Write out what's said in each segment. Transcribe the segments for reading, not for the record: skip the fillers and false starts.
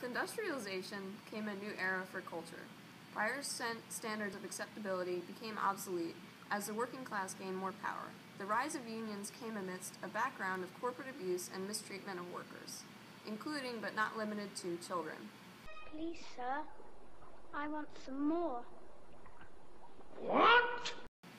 With industrialization came a new era for culture. Prior standards of acceptability became obsolete as the working class gained more power. The rise of unions came amidst a background of corporate abuse and mistreatment of workers, including but not limited to children. Please, sir, I want some more. What?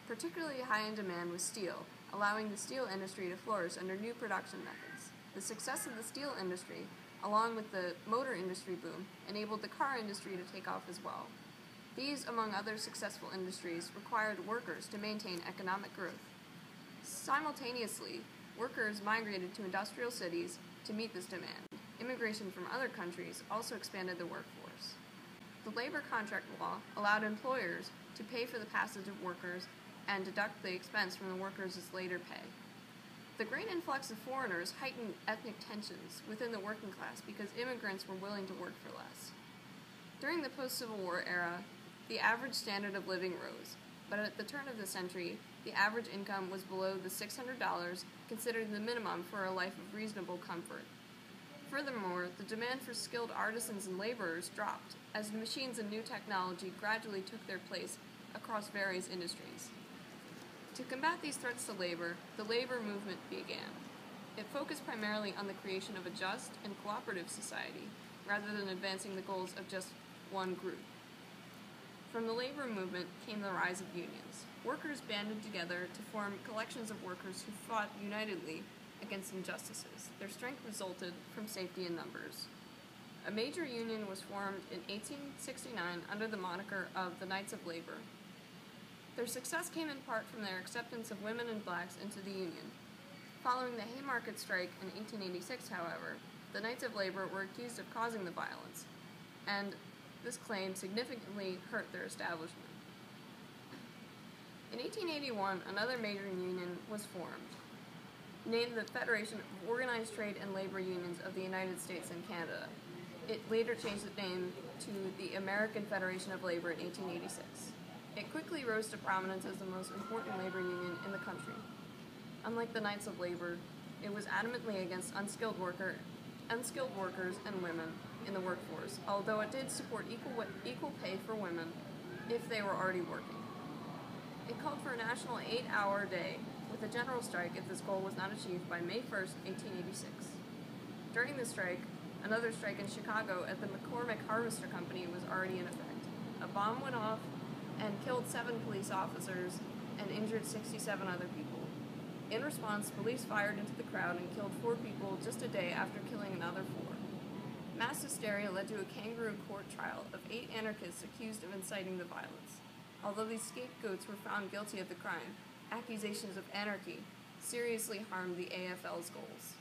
Particularly high in demand was steel, allowing the steel industry to flourish under new production methods. The success of the steel industry, along with the motor industry boom, enabled the car industry to take off as well. These, among other successful industries, required workers to maintain economic growth. Simultaneously, workers migrated to industrial cities to meet this demand. Immigration from other countries also expanded the workforce. The labor contract law allowed employers to pay for the passage of workers and deduct the expense from the workers' later pay. The great influx of foreigners heightened ethnic tensions within the working class because immigrants were willing to work for less. During the post-Civil War era, the average standard of living rose, but at the turn of the century, the average income was below the $600 considered the minimum for a life of reasonable comfort. Furthermore, the demand for skilled artisans and laborers dropped as machines and new technology gradually took their place across various industries. To combat these threats to labor, the labor movement began. It focused primarily on the creation of a just and cooperative society, rather than advancing the goals of just one group. From the labor movement came the rise of unions. Workers banded together to form collections of workers who fought unitedly against injustices. Their strength resulted from safety in numbers. A major union was formed in 1869 under the moniker of the Knights of Labor. Their success came in part from their acceptance of women and blacks into the Union. Following the Haymarket Strike in 1886, however, the Knights of Labor were accused of causing the violence, and this claim significantly hurt their establishment. In 1881, another major union was formed, named the Federation of Organized Trade and Labor Unions of the United States and Canada. It later changed its name to the American Federation of Labor in 1886. It quickly rose to prominence as the most important labor union in the country. Unlike the Knights of Labor, it was adamantly against unskilled workers and women in the workforce, although it did support equal pay for women if they were already working. It called for a national 8-hour day, with a general strike if this goal was not achieved by May 1, 1886. During the strike, another strike in Chicago at the McCormick Harvester Company was already in effect. A bomb went off and killed 7 police officers and injured 67 other people. In response, police fired into the crowd and killed 4 people just a day after killing another 4. Mass hysteria led to a kangaroo court trial of 8 anarchists accused of inciting the violence. Although these scapegoats were found guilty of the crime, accusations of anarchy seriously harmed the AFL's goals.